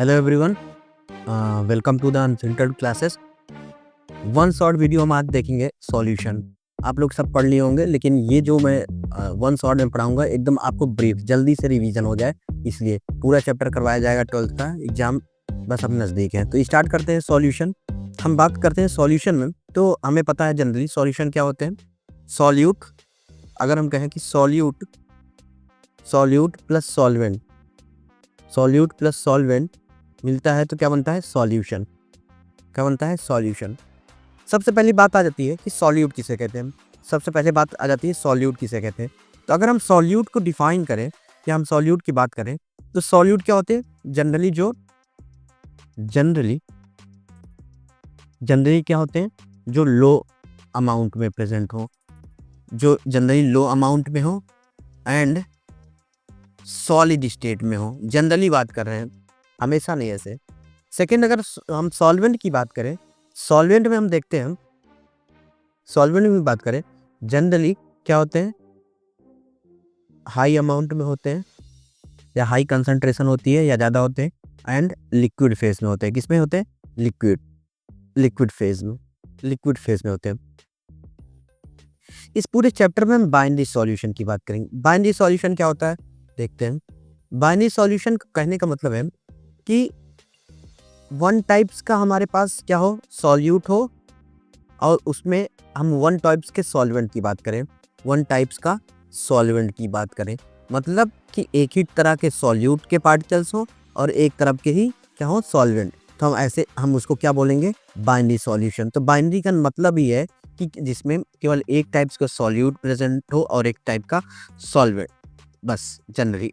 Hello everyone, welcome to the unfiltered classes. One short video हम आज देखेंगे solution. आप लोग सब पढ़ लिए होंगे, लेकिन ये जो मैं वन शॉर्ट में पढ़ाऊंगा एकदम आपको ब्रीफ, जल्दी से रिवीजन हो जाए, इसलिए पूरा चैप्टर करवाया जाएगा। 12th का एग्जाम बस अब नज़दीक है, तो स्टार्ट करते हैं सॉल्यूशन। हम बात करते हैं सॉल्यूशन में, तो हमें पता है जनरली सॉल्यूशन क्या होते हैं। सॉल्यूट, अगर हम कहें कि solute plus solvent, solute plus solvent मिलता है तो क्या बनता है? सॉल्यूशन। क्या बनता है? सॉल्यूशन। सबसे पहली बात आ जाती है कि सॉल्यूट किसे कहते हैं। सबसे पहले बात आ जाती है सॉल्यूट किसे कहते हैं। तो अगर हम सॉल्यूट को डिफाइन करें या हम सॉल्यूट की बात करें तो सॉल्यूट क्या होते हैं? जनरली क्या होते हैं? जो लो अमाउंट में प्रेजेंट हो, जो जनरली लो अमाउंट में हो एंड सॉलिड स्टेट में हो। जनरली बात कर रहे हैं, हमेशा नहीं ऐसे। सेकेंड, अगर हम सॉल्वेंट की बात करें, सॉल्वेंट में हम देखते हैं, सॉल्वेंट में बात करें जनरली क्या होते हैं? हाई अमाउंट में होते हैं, या हाई कंसंट्रेशन होती है या ज़्यादा होते हैं, एंड लिक्विड फेज में होते हैं। किस में होते हैं? लिक्विड फेज में होते हैं। इस पूरे चैप्टर में हम बाइनरी सॉल्यूशन की बात करेंगे। बाइनरी सॉल्यूशन क्या होता है देखते हैं। बाइनरी सॉल्यूशन कहने का मतलब है कि वन टाइप्स का हमारे पास क्या हो? सॉल्यूट हो, और उसमें हम वन टाइप्स के सॉल्वेंट की बात करें। वन टाइप्स का सॉल्वेंट की बात करें मतलब कि एक ही तरह के सॉल्यूट के पार्टिकल्स हो और एक तरफ के ही क्या हो? सॉल्वेंट। तो हम उसको क्या बोलेंगे? Binary solution. तो बाइनरी का मतलब ही है कि जिसमें केवल एक टाइप्स का सॉल्यूट प्रेजेंट हो और एक टाइप का सॉल्वेंट, बस जनरली।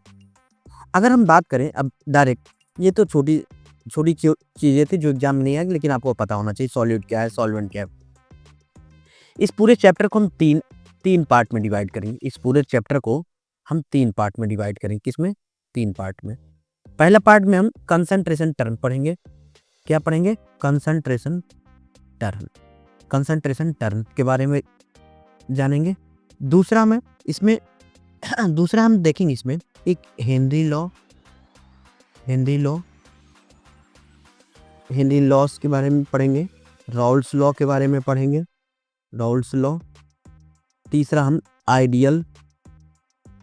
अगर हम बात करें अब डायरेक्ट, ये तो छोटी छोटी चीज़ें थी जो एग्जाम में नहीं आएगी, लेकिन आपको पता होना चाहिए सॉल्यूट क्या है, सॉल्वेंट क्या है। इस पूरे चैप्टर को हम तीन पार्ट में डिवाइड करेंगे। इस पूरे चैप्टर को हम 3 पार्ट में डिवाइड करेंगे। किसमें? 3 पार्ट में। पहला पार्ट में हम कंसंट्रेशन टर्म पढ़ेंगे। क्या पढ़ेंगे? कंसंट्रेशन टर्म के बारे में जानेंगे। दूसरा हम देखेंगे इसमें एक हेनरी लॉस के बारे में पढ़ेंगे। राउल्स लॉ के बारे में पढ़ेंगे, राउल्स लॉ। तीसरा हम आइडियल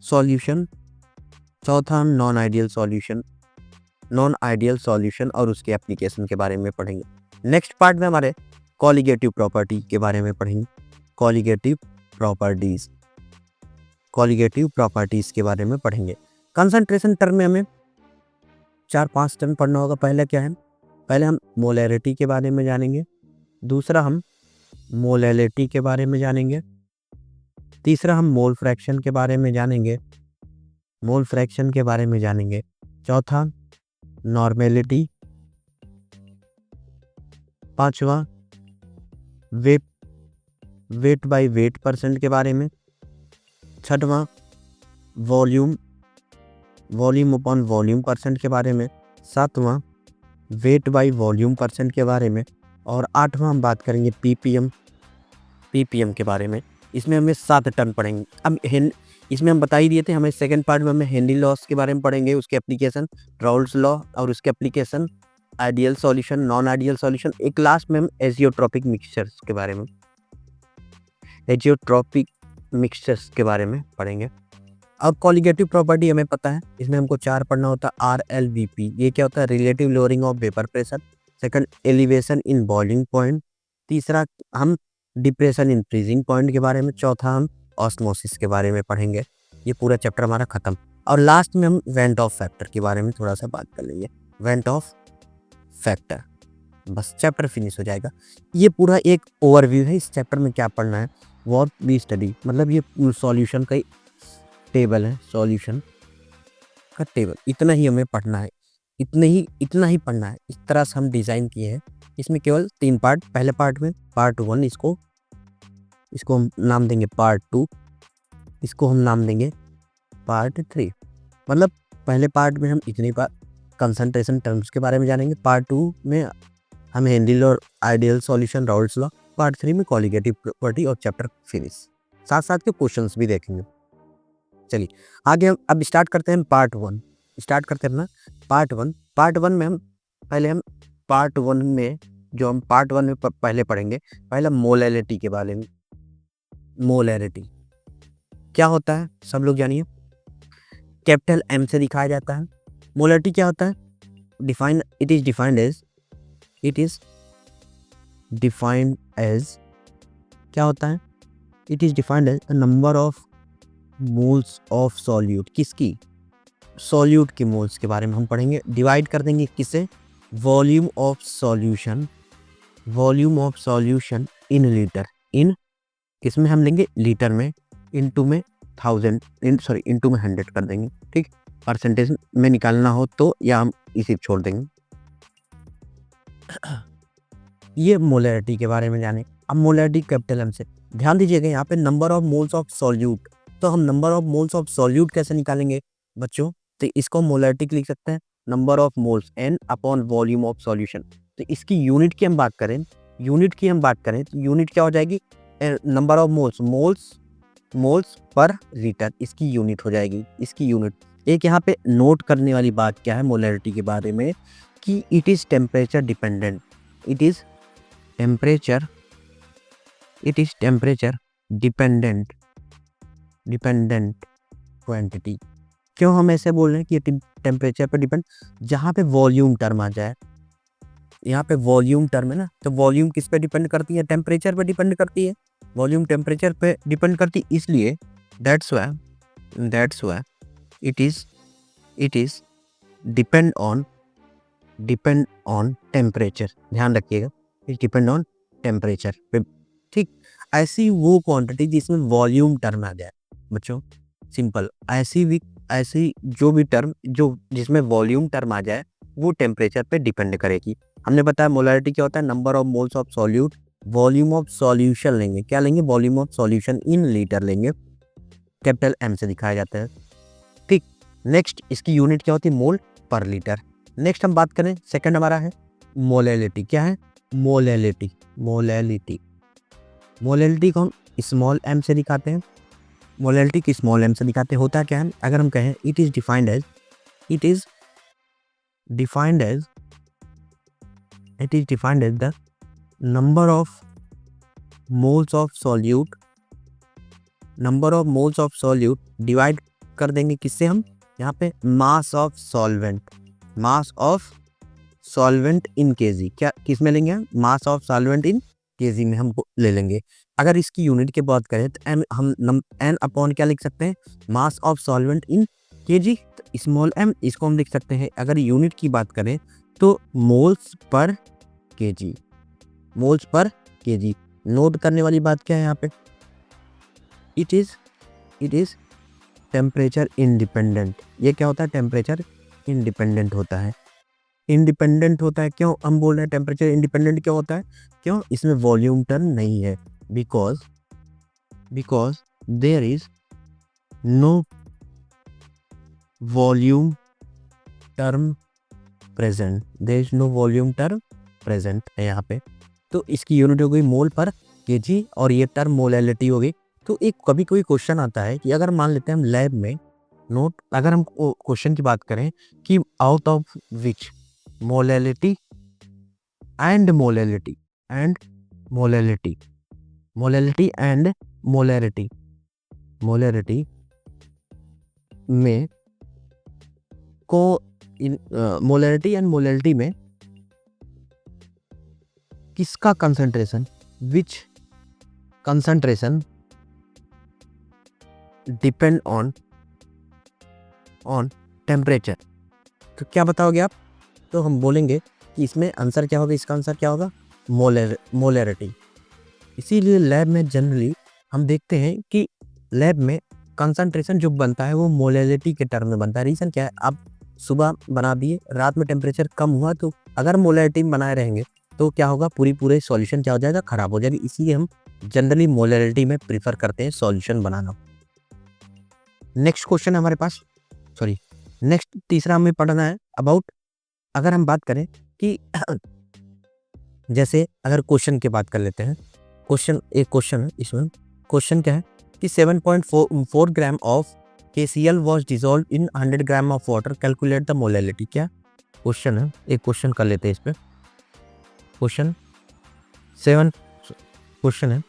सॉल्यूशन। चौथा हम नॉन आइडियल सॉल्यूशन और उसके एप्लीकेशन के बारे में पढ़ेंगे। नेक्स्ट पार्ट में हमारे कॉलिगेटिव प्रॉपर्टी के बारे में पढ़ेंगे। कॉलिगेटिव प्रॉपर्टीज के बारे में पढ़ेंगे। कंसंट्रेशन टर्म में हमें 4-5 टर्म पढ़ना होगा। पहले क्या है? पहले हम मोलैरिटी के बारे में जानेंगे। दूसरा हम मोलैलिटी के बारे में जानेंगे। तीसरा हम मोल फ्रैक्शन के बारे में जानेंगे। चौथा नॉर्मेलिटी। पांचवा वेट बाय वेट परसेंट के बारे में। छठवां वॉल्यूम अपॉन वॉल्यूम परसेंट के बारे में। सातवां वेट बाय वॉल्यूम परसेंट के बारे में। और आठवां हम बात करेंगे पीपीएम के बारे में। इसमें हमें 7 टर्म पढ़ेंगे। अब इसमें हम बता ही दिए थे, हमें सेकंड पार्ट में हमें हेनरी लॉस के बारे में पढ़ेंगे, उसके एप्लीकेशन, राउल्स लॉ और उसके application, ideal solution, non ideal solution. एक लास्ट में हम एजियोट्रॉपिक मिक्सचर्स के बारे में पढ़ेंगे। अब कॉलिगेटिव प्रॉपर्टी हमें पता है, इसमें हमको 4 पढ़ना होता है। RLVP, ये क्या होता है? Relative lowering of vapour pressure. Second, elevation in boiling point. तीसरा हम डिप्रेशन इन फ्रीजिंग पॉइंट के बारे में। चौथा हम ऑस्मोसिस के बारे में पढ़ेंगे। ये पूरा चैप्टर हमारा खत्म। और लास्ट में हम वेंट ऑफ फैक्टर के बारे में थोड़ा सा बात कर लेंगे। वेंट ऑफ फैक्टर, बस चैप्टर फिनिश हो जाएगा। ये पूरा एक ओवरव्यू है। इस चैप्टर में क्या पढ़ना है, व्हाट वी स्टडी, मतलब ये सॉल्यूशन का टेबल है, सॉल्यूशन का टेबल। इतना ही हमें पढ़ना है, इतना ही पढ़ना है। इस तरह से हम डिज़ाइन किए हैं। इसमें केवल 3 पार्ट। पहले पार्ट में पार्ट 1, इसको हम नाम देंगे पार्ट 2, इसको हम नाम देंगे पार्ट 3। मतलब पहले पार्ट में हम इतनी कंसंट्रेशन टर्म्स के बारे में जानेंगे। पार्ट 2 में हम Henry law, ideal solution, Raoult's law. Part 3 में कॉलिगेटिव प्रॉपर्टी और चैप्टर फिनिश। साथ साथ के क्वेश्चंस भी देखेंगे। चलिए आगे हम अब स्टार्ट करते हैं पार्ट 1। पार्ट 1 में हम पहले हम पार्ट 1 में जो हम पार्ट 1 में पहले पढ़ेंगे, पहला मोलैलिटी के बारे में। मोलैलिटी क्या होता है सब लोग जानिए। कैपिटल M से दिखाया जाता है। मोलैलिटी क्या होता है? इट इज डिफाइंड एज क्या होता है? It is defined as number of moles of solute. किसकी? सॉल्यूट के मोल्स के बारे में हम पढ़ेंगे। डिवाइड कर देंगे किससे? Volume of solution in litre. In किसमें हम लेंगे? लीटर में। इनटू में 1000 इनटू में 100 कर देंगे। ठीक, परसेंटेज में निकालना हो तो या हम इसी छोड़ देंगे। ये मोलैरिटी के बारे में जाने। अब मोलैरिटी कैपिटल M से ध्यान दीजिएगा, यहाँ पे number of moles of solute. तो हम number of moles of solute कैसे निकालेंगे बच्चों? तो इसको मोलैरिटी लिख सकते हैं, number of moles N upon volume of solution. तो इसकी यूनिट की हम बात करें तो यूनिट क्या हो जाएगी? Number of moles per litre, इसकी यूनिट हो जाएगी। इसकी यूनिट एक यहाँ पे नोट करने वाली बात क्या है मोलैरिटी के बारे में कि it is temperature dependent. It is temperature dependent quantity. क्यों हम ऐसे बोल रहे हैं कि ये टेम्परेचर पर डिपेंड? जहाँ पे वॉल्यूम टर्म आ जाए, यहाँ पे वॉल्यूम टर्म है ना, तो वॉल्यूम किस पे डिपेंड करती है? टेम्परेचर पे डिपेंड करती है। वॉल्यूम टेम्परेचर पे डिपेंड करती है, इसलिए that's why it is depend on temperature. ध्यान रखिएगा, इट डिपेंड ऑन टेम्परेचर पे। ठीक, ऐसी वो क्वांटिटी जिसमें वॉल्यूम टर्म आ जाए बच्चों, सिंपल। ऐसी जो भी टर्म जो जिसमें वॉल्यूम टर्म आ जाए वो टेम्परेचर पे डिपेंड करेगी। हमने बताया मोलैरिटी क्या होता है? Number of moles of solute, volume of solution लेंगे। क्या लेंगे? Volume of solution in litre लेंगे। कैपिटल M से दिखाया जाता है। ठीक, नेक्स्ट इसकी यूनिट क्या होती है? मोल पर लीटर। नेक्स्ट हम बात करें, सेकंड हमारा है मोलैलिटी। क्या है? मोलैलिटी को हम स्मॉल m से दिखाते हैं। मोलैलिटी की स्मॉल m से दिखाते हैं। होता क्या है? अगर हम कहें it is defined as the number of moles of solute divide कर देंगे किससे? हम यहाँ पे mass of solvent in KG. क्या किस में लेंगे? Mass of solvent in KG में हम ले लेंगे। अगर इसकी यूनिट की बात करें तो n अपॉन क्या लिख सकते हैं? मास of solvent in KG. Small m इसको हम लिख सकते हैं, अगर यूनिट की बात करें तो मोल्स पर केजी। नोट करने वाली बात क्या है यहाँ पे? It is temperature independent. ये क्या होता है? टेम्परेचर इंडिपेंडेंट होता है। क्यों हम बोल रहे हैं टेम्परेचर इंडिपेंडेंट क्यों होता है? क्यों? इसमें वॉल्यूम टर्म नहीं है। Because there is no volume term present है यहाँ पे। तो इसकी यूनिट हो गई मोल पर केजी और ये टर्म मोलैलिटी हो गई। तो एक कभी कोई क्वेश्चन आता है कि अगर मान लेते हैं हम लैब में अगर हम क्वेश्चन की बात करें कि out of which molality and molarity में मोलैरिटी में किसका concentration, which concentration depend on temperature. तो क्या बताओगे आप? तो हम बोलेंगे कि इसमें आंसर क्या होगा? इसका आंसर क्या होगा? मोलैरिटी। इसीलिए लैब में जनरली हम देखते हैं कि लैब में कंसंट्रेशन जो बनता है वो मोलैलिटी के टर्म में बनता है। रीज़न क्या है? आप सुबह बना दिए, रात में टेम्परेचर कम हुआ, तो अगर मोलैलिटी में बनाए रहेंगे तो क्या होगा? पूरे सॉल्यूशन क्या हो जाएगा? खराब हो जाएगी। इसीलिए हम जनरली मोलैलिटी में प्रीफर करते हैं सॉल्यूशन बनाना। नेक्स्ट क्वेश्चन हमारे पास, नेक्स्ट तीसरा हमें पढ़ना है अबाउट, अगर हम बात करें कि जैसे अगर क्वेश्चन की बात कर लेते हैं। एक क्वेश्चन है, इसमें क्वेश्चन क्या है कि 7.4 gram of KCl was dissolved in 100 gram of water, calculate the molality. क्या क्वेश्चन है, एक क्वेश्चन कर लेते हैं इस पे। क्वेश्चन 7 क्वेश्चन है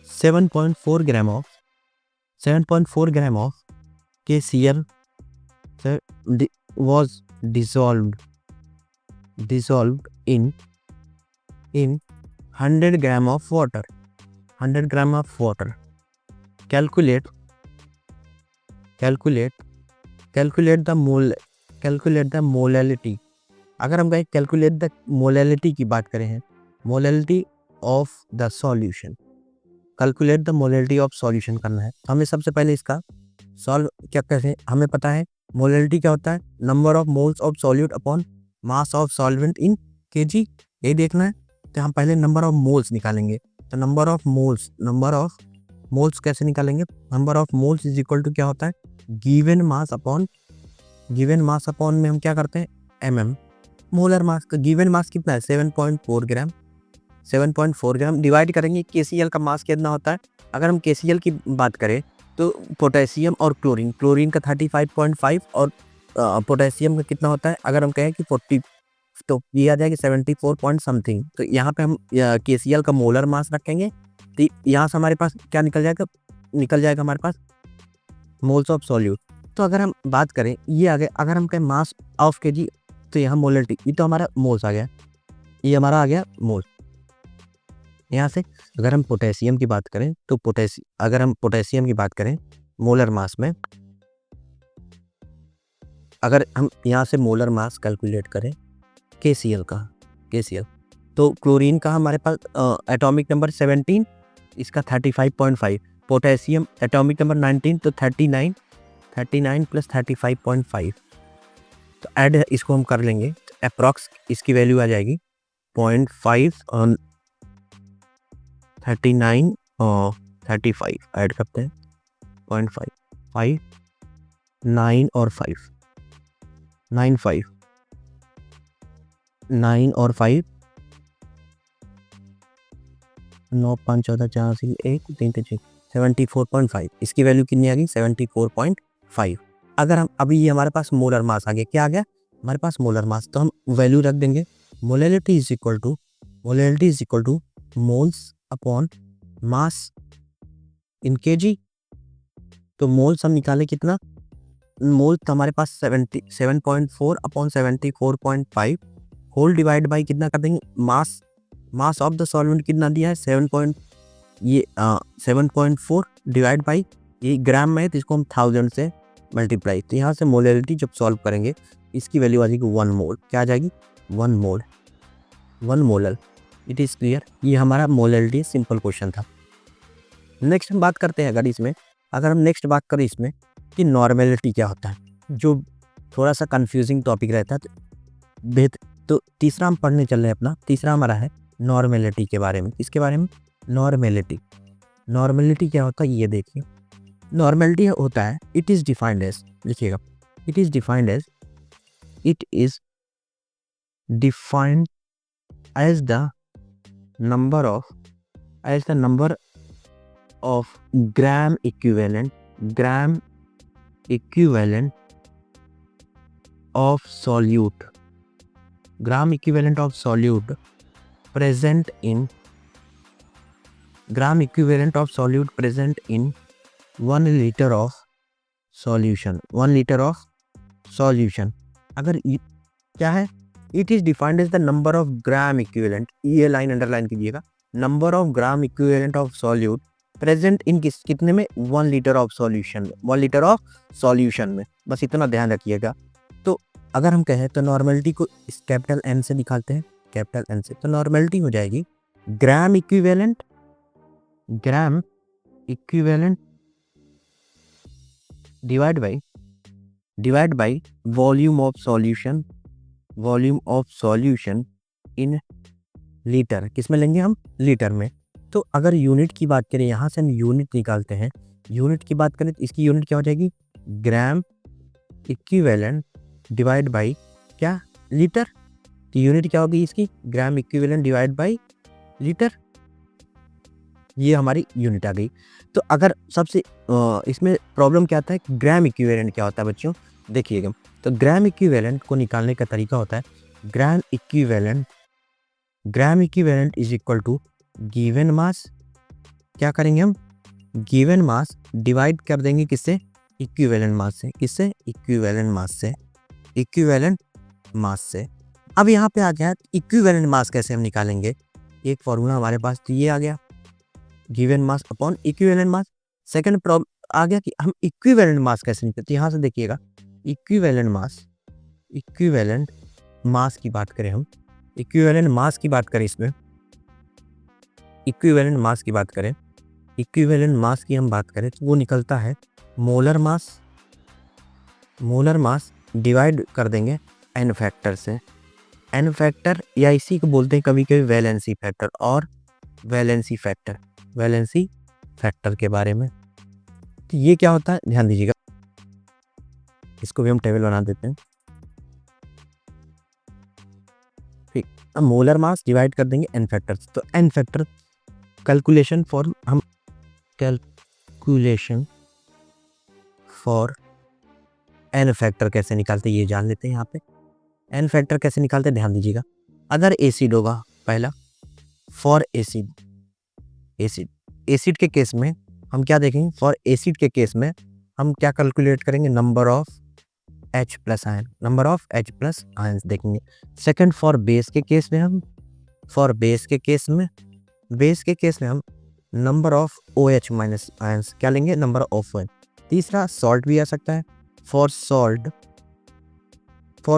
7.4 gram of 7.4 gram of KCl was dissolved in 100 gram of water. 100 gram of water. Calculate the molality. अगर हम कहें कैलकुलेट द मोलैलिटी की बात करें हैं, molality of the solution, calculate the molality of solution करना है, हमें सबसे पहले इसका सॉल्व क्या कहते हैं, हमें पता है मोलैलिटी क्या होता है, number of moles of solute upon mass of solvent in KG, ये देखना है। तो हम पहले नंबर ऑफ मोल्स निकालेंगे, तो नंबर ऑफ मोल्स कैसे निकालेंगे, number of moles is equal to क्या होता है, गिवन मास अपॉन में हम क्या करते हैं mm, मोलर मास का गिवन मास कितना है 7.4 ग्राम, 7.4 ग्राम डिवाइड करेंगे KCl का मास कितना होता है। अगर हम KCl की बात करें तो पोटेशियम और क्लोरीन का 35.5 और पोटेशियम का कितना होता है, अगर हम कहें कि 40, तो ये आ जाएगी 74 पॉइंट समथिंग। तो यहाँ पे हम KCl का मोलर मास रखेंगे, तो यहाँ से हमारे पास क्या निकल जाएगा हमारे पास मोल्स ऑफ सॉल्यूट। तो अगर हम बात करें ये आ गया, अगर हम कहें मास ऑफ Kg, तो यहाँ मोलरिटी, ये तो हमारा मोल्स आ गया, ये हमारा आ गया मोल्स। यहाँ से अगर हम पोटेशियम की बात करें तो अगर हम पोटेशियम की बात करें मोलर मास में, अगर हम यहाँ से मोलर मास कैलकुलेट करें KCl का, तो क्लोरीन का हमारे पास एटॉमिक नंबर 17, इसका 35.5, पोटेशियम एटॉमिक नंबर 19, तो 39 प्लस 35.5, तो ऐड इसको हम कर लेंगे, अप्रॉक्स इसकी वैल्यू आ जाएगी 0.5 और 39 और 35 ऐड करते हैं 0.5, 5, 9 और 5, 9 और 5, 9 5 14 4 6 1 3 3 74.5, इसकी वैल्यू कितनी आ गई 74.5। अगर हम अभी ये हमारे पास मोलर मास आ गया, क्या आ गया हमारे पास मोलर मास, तो हम वैल्यू रख देंगे molality is equal two moles upon mass in KG. तो मोल्स हम निकाले कितना, मोल्स तो हमारे पास 77.4 अपॉन 74.5 होल डिवाइड बाई कितना कर देंगे मास ऑफ द सॉल्वेंट कितना दिया है 7.4 डिवाइड बाई ये ग्राम में है, तो इसको हम 1000 से मल्टीप्लाई, तो यहाँ से मोलैलिटी जब सॉल्व करेंगे इसकी वैल्यू आ जाएगी 1 मोल, क्या आ जाएगी 1 मोलर। इट इज़ क्लियर, ये हमारा मोलैलिटी सिंपल क्वेश्चन था। नेक्स्ट हम बात करते हैं, अगर हम नेक्स्ट बात करें इसमें कि नॉर्मेलिटी क्या होता है, जो थोड़ा सा कंफ्यूजिंग टॉपिक रहता है, तो तीसरा हम पढ़ने चल रहे हैं, अपना तीसरा हमारा है नॉर्मेलिटी के बारे में। इसके बारे में नॉर्मेलिटी क्या होता है ये देखिए, नॉर्मेलिटी होता है इट इज़ डिफाइंड एज, लिखिएगा, it is defined as the number of gram equivalent of solute present in 1 liter of solution। अगर क्या है, it is defined as the number of gram equivalent, ये लाइन अंडरलाइन कीजिएगा, number of gram equivalent of solute present in कितने में 1 litre of solution में, बस इतना ध्यान रखिएगा। तो अगर हम कहें तो नॉर्मेलिटी को इस कैपिटल N से निकालते हैं, कैपिटल N से, तो नॉर्मेलिटी हो जाएगी gram equivalent divide by volume of solution in litre, किस में लेंगे हम, लीटर में। तो अगर यूनिट की बात करें, यहाँ से हम यूनिट निकालते हैं, यूनिट की बात करें तो इसकी यूनिट क्या हो जाएगी, ग्राम इक्विवेलेंट डिवाइड बाई क्या, लीटर। तो यूनिट क्या होगी इसकी, gram equivalent divide by litre, ये हमारी यूनिट आ गई। तो अगर सबसे इसमें प्रॉब्लम क्या आता है, ग्राम इक्विवेलेंट क्या होता है बच्चों, देखिएगा, तो ग्राम इक्विवेलेंट को निकालने का तरीका होता है gram equivalent is equal to given mass, क्या करेंगे हम, गिवन मास डिवाइड कर देंगे किससे, इक्विवेलेंट मास से, किससे, इक्विवेलेंट मास से। अब यहाँ पे आ गया इक्विवेलेंट मास कैसे हम निकालेंगे, एक फॉर्मूला हमारे पास तो ये आ गया given mass upon equivalent mass. Second problem आ गया कि हम इक्विवेलेंट मास कैसे निकालते हैं, यहाँ से देखिएगा इक्विवेलेंट मास की बात करें हम, इक्विवेलेंट मास की बात करें इसमें, इक्विवेलेंट मास की हम बात करें तो वो निकलता है मोलर मास डिवाइड कर देंगे एन फैक्टर से, एन फैक्टर या इसी को बोलते हैं कभी कभी वैलेंसी फैक्टर और वैलेंसी फैक्टर के बारे में। तो ये क्या होता है ध्यान दीजिएगा, इसको भी हम टेबल बना देते हैं, ठीक। अब मोलर मास डिवाइड कर देंगे एन फैक्टर से, तो N factor calculation for N factor कैसे निकालते हैं ये जान लेते हैं। यहाँ पे एन फैक्टर कैसे निकालते हैं ध्यान दीजिएगा, अगर एसिड होगा पहला, फॉर एसिड के केस में हम क्या देखेंगे, फॉर एसिड के केस में हम क्या कैलकुलेट करेंगे, number of H plus ion देखेंगे। सेकंड फॉर बेस के केस में हम number of OH minus ions क्या लेंगे, नंबर ऑफ 1। तीसरा सॉल्ट भी आ सकता है, फॉर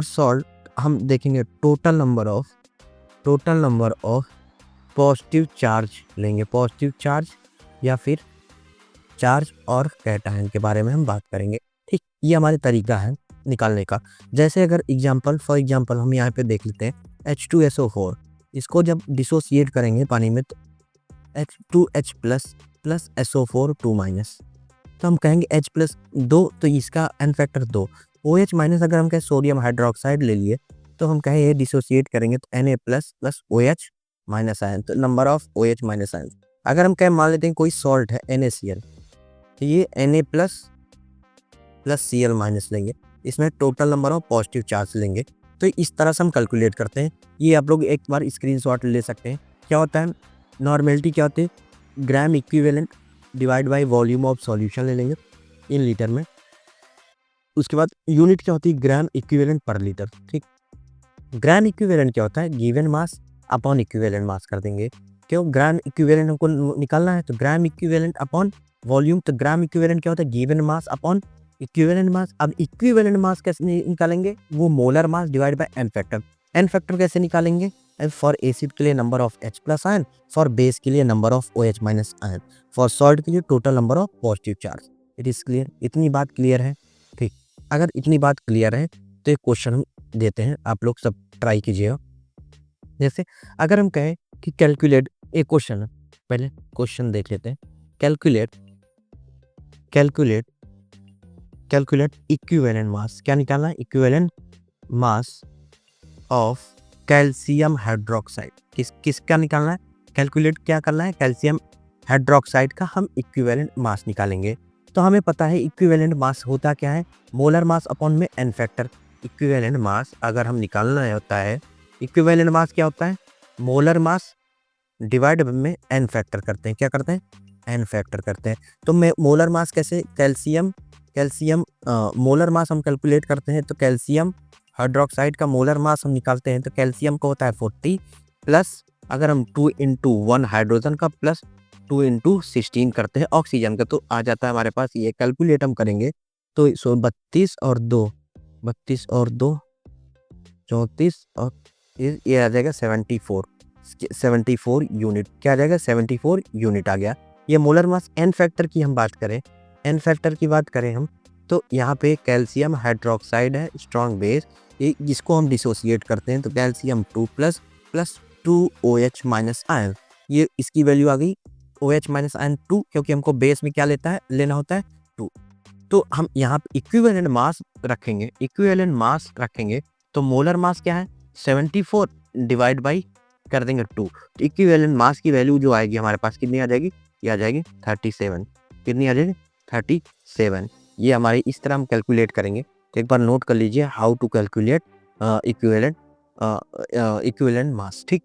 सॉल्ट हम देखेंगे total number of positive charge लेंगे, पॉजिटिव चार्ज या फिर चार्ज और कैटायन के बारे में हम बात करेंगे, ठीक। ये हमारे तरीका है निकालने का। जैसे अगर फॉर एग्जांपल हम यहाँ पे देख लेते हैं H2SO4, इसको जब डिसोसिएट करेंगे पानी में तो H2H प्लस SO4 2 माइनस, तो हम कहेंगे H प्लस 2, तो इसका एन फैक्टर 2। OH माइनस अगर हम कहें सोडियम हाइड्रोक्साइड ले लिए तो हम कहें ये डिसोसिएट करेंगे तो Na plus OH minus ion, तो number of OH minus ion. अगर हम कहें मान लेते हैं कोई सॉल्ट है NaCl, तो ये Na प्लस Cl माइनस लेंगे, इसमें total number of positive charge लेंगे। तो इस तरह से हम कैलकुलेट करते हैं। ये आप लोग एक बार स्क्रीनशॉट ले सकते हैं। क्या होता है नॉर्मेलिटी, क्या होती है, gram equivalent divide by volume of solution ले लेंगे इन लीटर में। उसके बाद यूनिट क्या होती है, ग्राम इक्विवेलेंट पर लीटर, ठीक। ग्राम इक्विवेलेंट क्या होता है, गिवन मास अपॉन इक्विवेलेंट मास कर देंगे। क्यों, ग्राम इक्विवेलेंट हमको निकालना है तो ग्राम इक्विवेलेंट अपॉन वॉल्यूम, तो ग्राम इक्विवेलेंट क्या होता है, given mass upon equivalent mass. अब इक्विवेलेंट मास कैसे निकालेंगे, वो molar mass divide by N factor. N factor कैसे निकालेंगे, फॉर एसिड के लिए number of H plus ion, for base के लिए number of OH minus ion, for salt के लिए total number of positive charge. It is clear, इतनी बात क्लियर है, ठीक। अगर इतनी बात क्लियर है तो एक क्वेश्चन हम देते हैं, आप लोग सब ट्राई कीजिएगा। जैसे अगर हम कहें कि कैलकुलेट, एक क्वेश्चन है, पहले क्वेश्चन देख लेते हैं। कैलकुलेट इक्विवेलेंट मास, क्या निकालना है, equivalent mass of calcium hydroxide. किसका निकालना है, कैलकुलेट क्या करना है, कैल्शियम हाइड्रोक्साइड का हम इक्विवेलेंट मास निकालेंगे। तो हमें पता है इक्विवेलेंट मास होता क्या है, मोलर मास अपॉन में एन फैक्टर। इक्विवेलेंट मास अगर हम निकालना होता है, इक्विवेलेंट मास क्या होता है, मोलर मास डिवाइड में एन फैक्टर करते हैं, क्या करते हैं, एन फैक्टर करते हैं। तो मैं मोलर मास कैसे, कैल्शियम मोलर मास हम कैलकुलेट करते हैं तो कैल्शियम हाइड्रोक्साइड का मोलर मास हम निकालते हैं तो कैल्शियम का होता है 40 प्लस, अगर हम 2 × 1 हाइड्रोजन का प्लस 2 × 16 करते हैं ऑक्सीजन का, तो आ जाता है हमारे पास, ये कैलकुलेट हम करेंगे तो 32 और 2 34 और ये आ जाएगा 74 यूनिट, क्या आ जाएगा 74 यूनिट आ गया। ये मोलर मास। एन फैक्टर की हम बात करें, एन फैक्टर की बात करें हम तो यहाँ पे कैल्शियम हाइड्रोक्साइड है स्ट्रॉन्ग बेस, ये जिसको हम डिसोसिएट करते हैं तो calcium 2 plus 2 OH minus ion, ये इसकी वैल्यू आ गई OH माइनस आयन 2, क्योंकि हमको बेस में क्या लेना होता है 2। तो हम यहाँ पे इक्विवेलेंट मास रखेंगे तो मोलर मास क्या है 74 डिवाइड बाई कर देंगे 2, तो इक्विवेलेंट मास की वैल्यू जो आएगी हमारे पास कितनी आ जाएगी, ये आ जाएगी 37। कितनी आ जाएगी 37। ये हमारी इस तरह हम कैलकुलेट करेंगे तो एक बार नोट कर लीजिए, how to calculate equivalent mass. ठीक,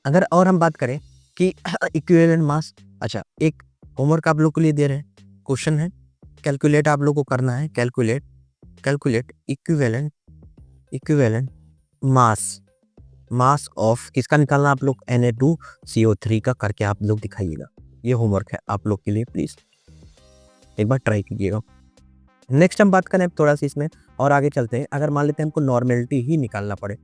अगर और हम बात करें कि इक्विवेलेंट मास, अच्छा एक होमवर्क आप लोग के लिए दे रहे हैं, क्वेश्चन है, कैलकुलेट आप लोग को करना है, कैलकुलेट इक्विवेलेंट मास ऑफ किसका निकालना आप लोग, Na2CO3 का करके आप लोग दिखाइएगा। ये होमवर्क है आप लोग के लिए, प्लीज एक बार ट्राई कीजिएगा। नेक्स्ट हम बात करें थोड़ा सा इसमें और आगे चलते हैं। अगर मान लेते हैं हमको नॉर्मेलिटी ही निकालना पड़े,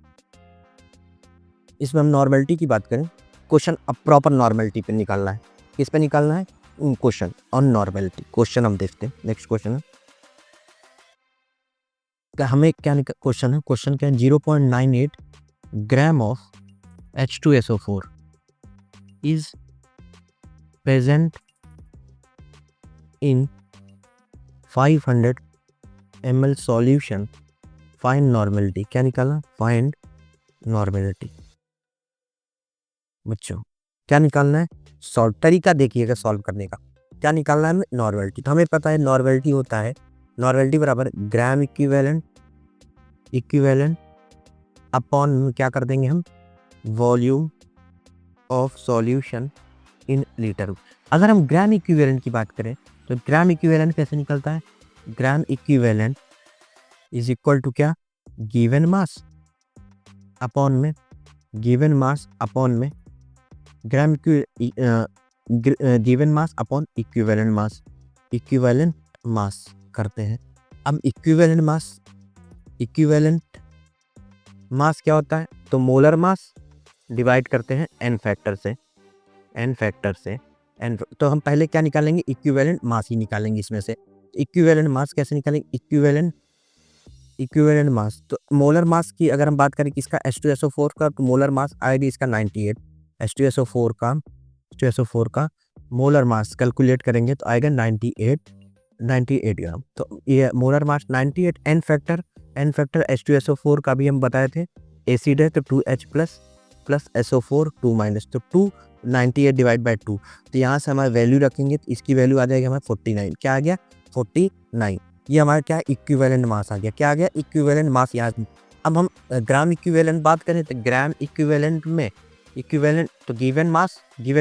इसमें हम नॉर्मेलिटी की बात करें, क्वेश्चन अब प्रॉपर नॉर्मेलिटी पे निकालना है। किस पे निकालना है, क्वेश्चन ऑन नॉर्मेलिटी। क्वेश्चन हम देखते हैं, नेक्स्ट क्वेश्चन है, हमें क्या क्वेश्चन है, क्वेश्चन क्या है, 0.98 gram of H2SO4 is present in 500 ml solution, find normality। क्या निकालना, find normality। बच्चों क्या निकालना है, सॉल्व तरीका देखिएगा सॉल्व करने का, क्या निकालना है हमें, नॉर्मेलिटी। तो हमें पता है नॉर्मेलिटी होता है, नॉर्मेलिटी बराबर ग्राम इक्विवेलेंट अपॉन क्या कर देंगे हम, volume of solution in litre. अगर हम ग्राम इक्विवेलेंट की बात करें तो ग्राम इक्विवेलेंट कैसे निकलता है, gram equivalent is equal to क्या, गिवन मास अपॉन में, गिवन मास अपॉन में gram given mass upon equivalent mass करते हैं। अब इक्विवेलेंट मास क्या होता है, तो मोलर मास डिवाइड करते हैं एन फैक्टर से, तो हम पहले क्या निकालेंगे, इक्विवेलेंट मास ही निकालेंगे इसमें से। इक्विवेलेंट मास कैसे निकालेंगे, इक्विवेलेंट मास, तो मोलर मास की अगर हम बात करें किसका, H2SO4 का, तो मोलर मास आएगी इसका 98, H2SO4 का मोलर मास कैलकुलेट करेंगे तो आएगा 98 ग्राम। तो ये molar mass 98, N factor H2SO4 का भी हम बताए थे, एसिड है तो 2H प्लस SO4 2 माइनस, तो 298 डिवाइड बाई 2, तो यहाँ से हमारे वैल्यू रखेंगे तो इसकी वैल्यू आ जाएगी हमारे 49। क्या आ गया, 49। ये हमारा क्या, इक्विवेलेंट मास आ गया। क्या आ गया, इक्विवेलेंट मास। यहाँ अब हम ग्राम इक्विवेलेंट बात करें तो ग्राम इक्विवेलेंट में इक्विवेलेंट, तो गिवन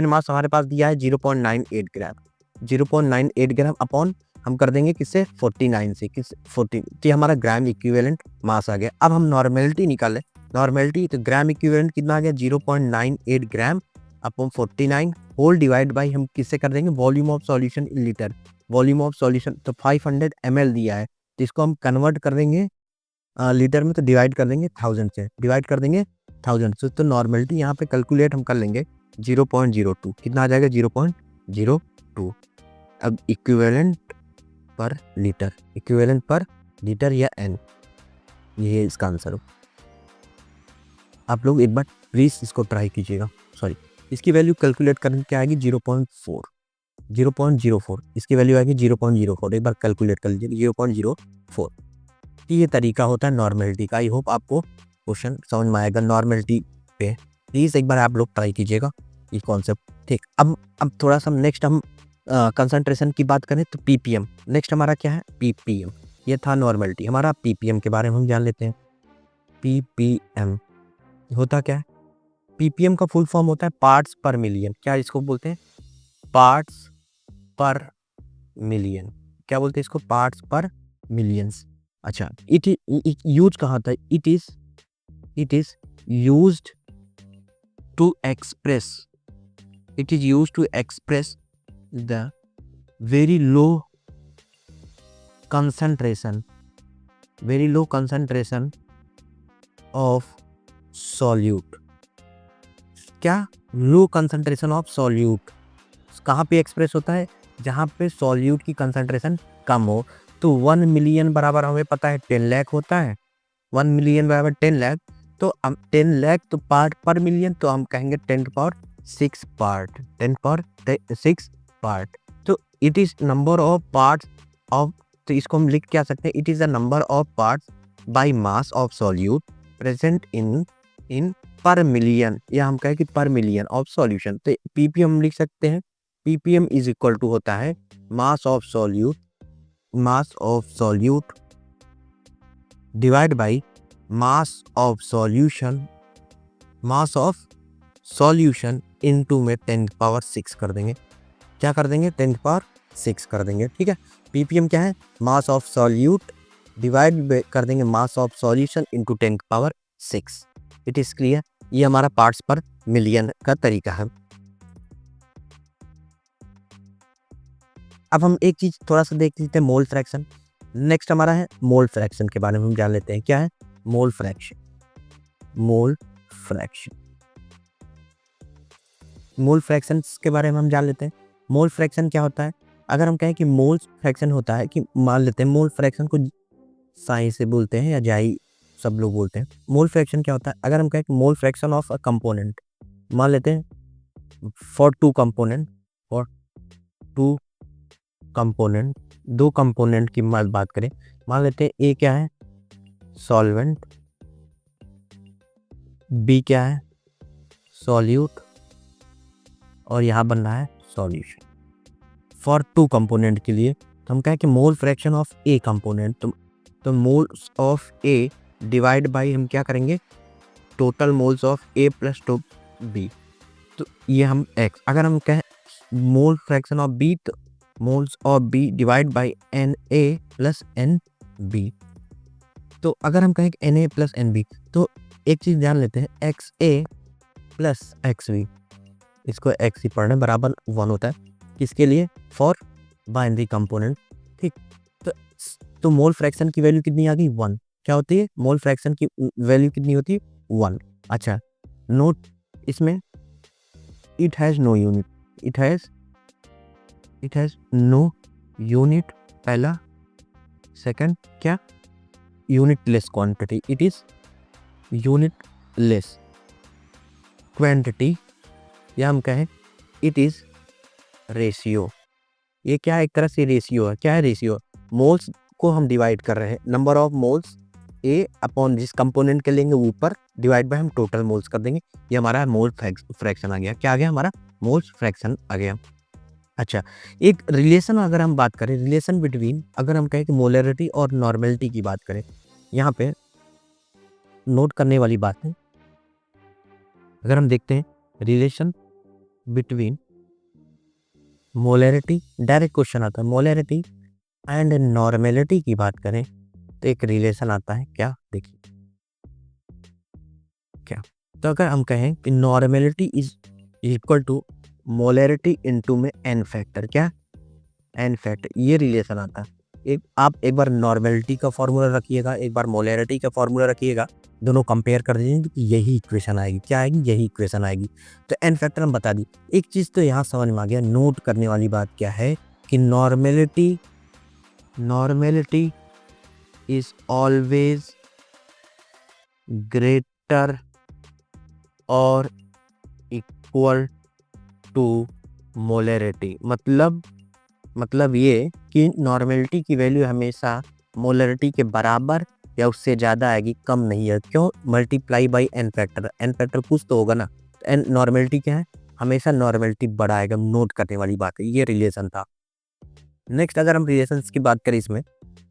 मास हमारे पास दिया है 0.98 ग्राम, 0.98 ग्राम अपॉन हम कर देंगे किससे, 49 से, किस 14, तो हमारा ग्राम इक्विवेलेंट मास आ गया। अब हम नॉर्मेलिटी निकालें, नॉर्मेलिटी तो ग्राम इक्विवेलेंट कितना आ गया, 0.98 gram upon 49 whole divide by हम किससे कर देंगे, volume of solution in litre, volume of solution तो 500 ml दिया है, तो इसको हम कन्वर्ट कर देंगे लीटर में, तो डिवाइड कर देंगे 1000 से, डिवाइड कर देंगे 1000 से, तो नॉर्मेलिटी यहाँ पे कैलकुलेट हम कर लेंगे 0.02, कितना आ जाएगा 0.02। अब इक्विवेलेंट पर लीटर या एन, ये इसका आंसर हो। आप लोग एक बार प्लीज इसको ट्राई कीजिएगा। सॉरी, इसकी वैल्यू कैलकुलेट करने क्या आएगी, 0.04, इसकी वैल्यू आएगी 0.04, एक बार कैलकुलेट कर लीजिए 0.04। ये तरीका होता है नॉर्मेलिटी का। आई होप आपको क्वेश्चन समझ में आएगा नॉर्मेलिटी पे, प्लीज एक बार आप लोग ट्राई कीजिएगा ये कॉन्सेप्ट। ठीक, अब थोड़ा सा नेक्स्ट हम कंसंट्रेशन की बात करें तो पीपीएम, नेक्स्ट हमारा क्या है, पीपीएम। ये था नॉर्मेलिटी हमारा, पीपीएम के बारे में हम जान लेते हैं। पीपीएम होता क्या है, पीपीएम का फुल फॉर्म होता है पार्ट्स पर मिलियन। क्या इसको बोलते हैं, पार्ट्स पर मिलियन। क्या बोलते हैं इसको, पार्ट्स पर मिलियंस। अच्छा, इट यूज कहाँ था, it is used to express the very low concentration of solute। क्या, लो कंसंट्रेशन ऑफ सॉल्यूट कहाँ पे एक्सप्रेस होता है, जहाँ पे सॉल्यूट की कंसंट्रेशन कम हो। तो 1 मिलियन बराबर हमें पता है 10 लाख होता है, 1 मिलियन बराबर 10 लाख, तो हम 10 लाख तो पार्ट पर मिलियन, तो हम कहेंगे 10⁶ पार्ट, 10⁶ पार्ट। तो it is number of parts of, तो इसको हम लिख क्या सकते हैं, it is the number of parts by mass of solute present इन पर मिलियन, या हम कहें कि पर मिलियन ऑफ सॉल्यूशन। तो पीपीएम लिख सकते हैं, पीपीएम इज इक्वल टू होता है मास of solute divide by mass of solution into में 10⁻6 कर देंगे। क्या कर देंगे? 10⁻6 कर देंगे। ठीक है, ppm क्या है? मास ऑफ सॉल्यूट डिवाइड कर देंगे mass of solution into 10⁻6। It is clear. ये हमारा पार्ट्स पर मिलियन का तरीका है। अब हम एक चीज थोड़ा सा देख लेते हैं, मोल फ्रैक्शन। नेक्स्ट हमारा है मोल फ्रैक्शन के बारे में हम जान लेते हैं। क्या है? Mole fraction. मोल फ्रैक्शन के बारे में हम जान लेते हैं। मोल फ्रैक्शन क्या होता है? अगर हम कहें कि मोल फ्रैक्शन होता है, कि मान लेते हैं मोल फ्रैक्शन को साई से बोलते हैं या जाई, सब लोग बोलते हैं। मोल फ्रैक्शन क्या होता है? अगर हम कहें कि mole fraction of a component, मान लेते हैं फॉर टू कंपोनेंट, दो कंपोनेंट की बात करें, मान लेते हैं ए क्या है? सॉल्वेंट, बी क्या है? सॉल्यूट, और यहाँ बन रहा है सॉल्यूशन। फॉर टू कंपोनेंट के लिए तो हम कहें कि mole fraction of a component, तो moles of A divide by हम क्या करेंगे? Total moles of A plus two B, तो ये हम एक्स। अगर हम कहें मोल फ्रैक्शन ऑफ बी, तो moles of B divide by N A plus N B. तो अगर हम कहें N A plus N B, तो एक चीज जान लेते हैं, X A plus X B, इसको एक्स ही पढ़ना, बराबर 1 होता है। किसके लिए? For binary component. ठीक, तो मोल फ्रैक्शन की वैल्यू कितनी आ गई? 1। क्या होती है? मोल फ्रैक्शन की वैल्यू कितनी होती है? 1। अच्छा, नोट इसमें it has no unit, it has no unit, पहला। सेकंड क्या? Unitless quantity, it is unitless quantity, या हम कहें इट इज रेशियो। ये क्या है? एक तरह से रेशियो है। क्या है रेशियो? मोल्स को हम डिवाइड कर रहे हैं, number of moles A upon जिस कंपोनेंट के लेंगे ऊपर, डिवाइड बाय हम टोटल मोल्स कर देंगे। ये हमारा मोल फ्रैक्शन आ गया। क्या आ गया? हमारा मोल फ्रैक्शन आ गया। अच्छा, एक रिलेशन अगर हम बात करें, रिलेशन बिटवीन, अगर हम कहें कि मोलरिटी और नॉर्मेलिटी की बात करें, यहाँ पे नोट करने वाली बात है। अगर हम देखते हैं relation between molarity, direct question आता है, मोलरिटी एंड नॉर्मेलिटी की बात करें तो एक रिलेशन आता है। क्या? देखिए क्या, तो अगर हम कहें कि normality is equal to molarity into में एन फैक्टर, क्या? एन फैक्टर, ये रिलेशन आता है। आप एक बार नॉर्मेलिटी का फॉर्मूला रखिएगा, एक बार मोलरिटी का फॉर्मूला रखिएगा, दोनों कंपेयर कर दीजिए तो यही इक्वेशन आएगी। क्या आएगी? यही इक्वेशन आएगी। तो एन फैक्टर हम बता दी। एक चीज़ तो यहाँ समझ में आ गया, नोट करने वाली बात क्या है कि नॉर्मेलिटी इज ऑलवेज ग्रेटर और इक्वल टू मोलरिटी। मतलब ये कि नॉर्मेलिटी की वैल्यू हमेशा मोलरिटी के बराबर या उससे ज़्यादा आएगी, कम नहीं है। क्यों? Multiply by N factor, N factor कुछ तो होगा ना। तो एन नॉर्मेलिटी क्या है? हमेशा नॉर्मेलिटी बड़ा आएगा। नोट करने वाली बात है, ये रिलेशन था। नेक्स्ट अगर हम रिलेशन की बात करें, इसमें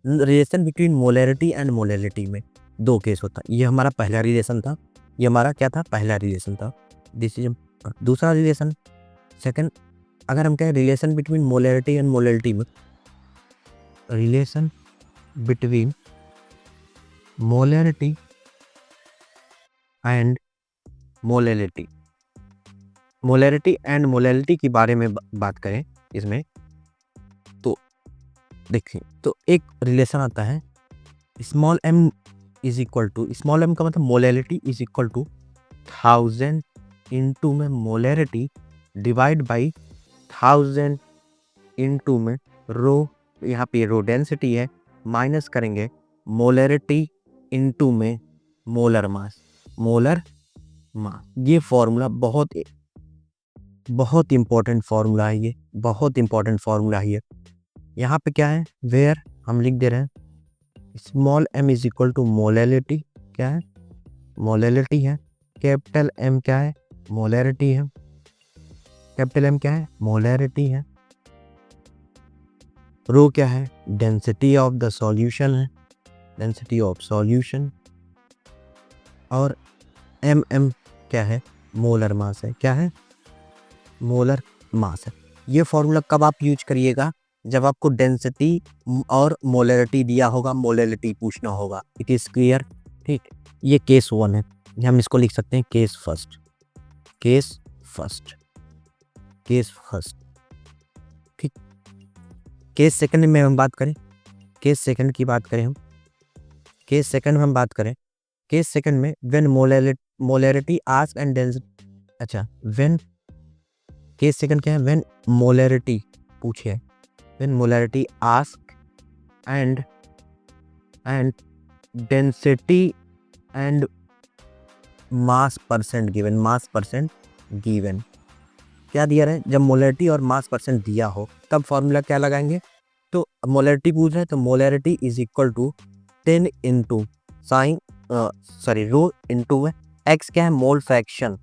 relation between molarity and molarity में 2 केस होता है। ये हमारा पहला रिलेशन था, ये हमारा क्या था? पहला रिलेशन था। दिस इज दूसरा रिलेशन। सेकंड, अगर हम कहें relation between molarity and molarity में, relation between molarity and molarity की बारे में बात करें इसमें, तो देखिए, तो एक रिलेशन आता है small m is equal to, small m का मतलब molarity is equal to 1000 into में मोलरिटी डिवाइड बाई 1000 इंटू में रो, यहाँ पे रो डेंसिटी है, माइनस करेंगे मोलरिटी इंटू में मोलर मास। ये फॉर्मूला बहुत इंपॉर्टेंट फॉर्मूला है, ये बहुत इंपॉर्टेंट फॉर्मूला है। यहाँ पे क्या है? वेयर हम लिख दे रहे हैं small m is equal to molarity, क्या है? मोलरिटी है। कैपिटल M क्या है? मोलरिटी है। कैपिटल M क्या है? मोलरिटी है। रो क्या है? डेंसिटी ऑफ द सॉल्यूशन है। डेंसिटी ऑफ सॉल्यूशन, और mm क्या है, मोलर मास है। क्या है, मोलर मास है। ये फॉर्मूला कब आप यूज करिएगा, जब आपको डेंसिटी और मोलरिटी दिया होगा, मोलरिटी पूछना होगा। इट इज क्लियर, ठीक। ये केस 1 है, हम इसको लिख सकते हैं case first, case first, case first, ठीक। केस सेकंड में हम बात करें, केस सेकंड की बात करें हम, केस सेकंड में हम बात करें, केस सेकंड में when molarity ask and density, अच्छा व्हेन, केस सेकंड क्या है, व्हेन मोलरिटी पूछे, when molarity ask and density and mass percent given, mass percent given, क्या दिया रहे, जब मोलरिटी और मास परसेंट दिया हो तब फॉर्मूला क्या लगाएंगे। तो मोलरिटी पूछ रहे हैं तो molarity is equal to 10 into sign rho into x क्या है, mole fraction,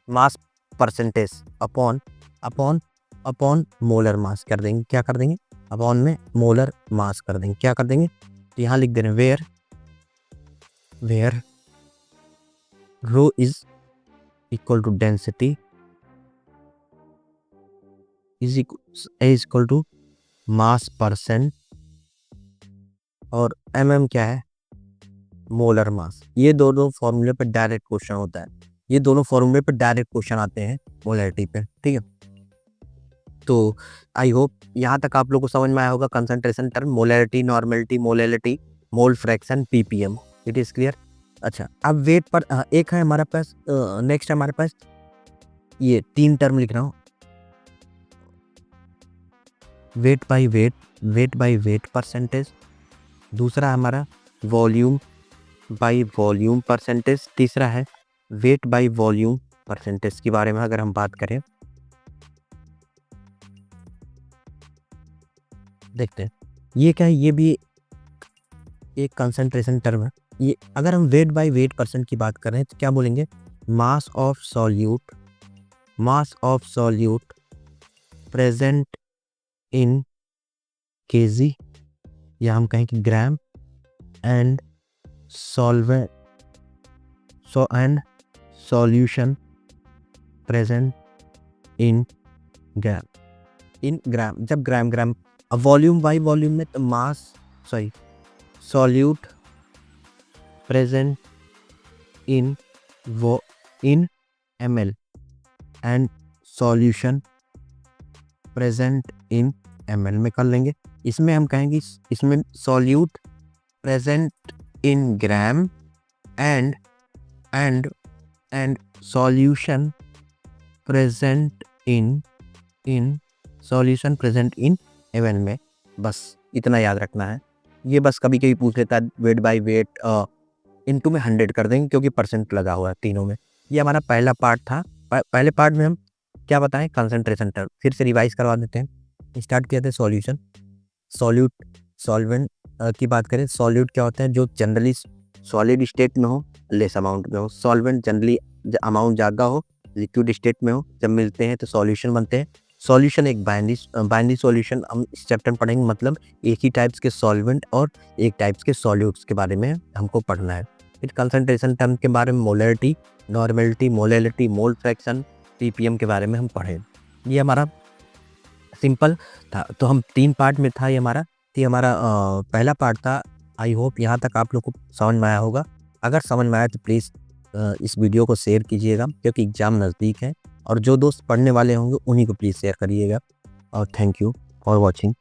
mass percentage upon upon upon molar mass कर देंगे, क्या कर देंगे, अपॉन में मोलर मास कर देंगे, क्या कर देंगे, तो यहाँ लिख दे रहे हैं where rho is equal to density is equal to mass percent, और क्या है, मोलर मास। ये दोनों फॉर्मूले पे डायरेक्ट क्वेश्चन होता है, ये दोनों फॉर्मूले पे डायरेक्ट क्वेश्चन आते हैं मोलरिटी पे, ठीक है। तो आई होप यहाँ तक आप लोगों को समझ में आया होगा concentration term, molarity, normality, molarity, mole fraction, ppm, it is clear. अच्छा, अब वेट पर एक है हमारे पास, नेक्स्ट हमारे पास ये 3 टर्म लिख रहा हूँ, weight by weight, weight by weight percentage, दूसरा हमारा वॉल्यूम बाय वॉल्यूम परसेंटेज, तीसरा है वेट बाय वॉल्यूम परसेंटेज के बारे में अगर हम बात करें, देखते हैं ये क्या है, ये भी एक कंसंट्रेशन टर्म है। ये अगर हम वेट बाय वेट परसेंट की बात करें तो क्या बोलेंगे, mass of solute, mass of solute present in KG, या हम कहें कि gram, and solvent and solution present in gram, in gram, जब ग्राम ग्राम। अब वॉल्यूम बाय वॉल्यूम में तो mass solute present in ml and solution present in ml में कर लेंगे। इसमें हम कहेंगे, इसमें solute present in gram and solution present in solution present in ml में, बस इतना याद रखना है। ये बस कभी कभी पूछ लेता है वेट बाय वेट, इनटू में 100 कर देंगे क्योंकि परसेंट लगा हुआ है तीनों में। ये हमारा पहला पार्ट था। पहले पार्ट में हम क्या बताएं, कंसंट्रेशन टर्म, फिर से रिवाइज करवा देते हैं। स्टार्ट किया था सॉल्यूशन, सॉल्यूट, सॉल्वेंट की बात करें, सॉल्यूट क्या होता है, जो जनरली सॉलिड स्टेट में हो, लेस अमाउंट में हो। सॉल्वेंट जनरली अमाउंट ज़्यादा हो, लिक्विड स्टेट में हो, जब मिलते हैं तो सॉल्यूशन बनते हैं। सॉल्यूशन एक बाइनरी सॉल्यूशन हम इस चैप्टर में पढ़ेंगे, मतलब एक ही टाइप्स के सॉल्वेंट और एक टाइप्स के सॉल्यूट्स के बारे में हमको पढ़ना है। फिर कंसंट्रेशन टर्म के बारे में molarity, normality, molarity, mole fraction, ppm के बारे में हम पढ़े। ये हमारा सिंपल था, तो हम 3 पार्ट में था। ये हमारा पहला पार्ट था। आई होप यहाँ तक आप लोग को समझ में आया होगा। अगर समझ में आया तो प्लीज़ इस वीडियो को शेयर कीजिएगा, क्योंकि एग्ज़ाम नज़दीक है, और जो दोस्त पढ़ने वाले होंगे उन्हीं को प्लीज़ शेयर करिएगा। और थैंक यू फॉर वॉचिंग।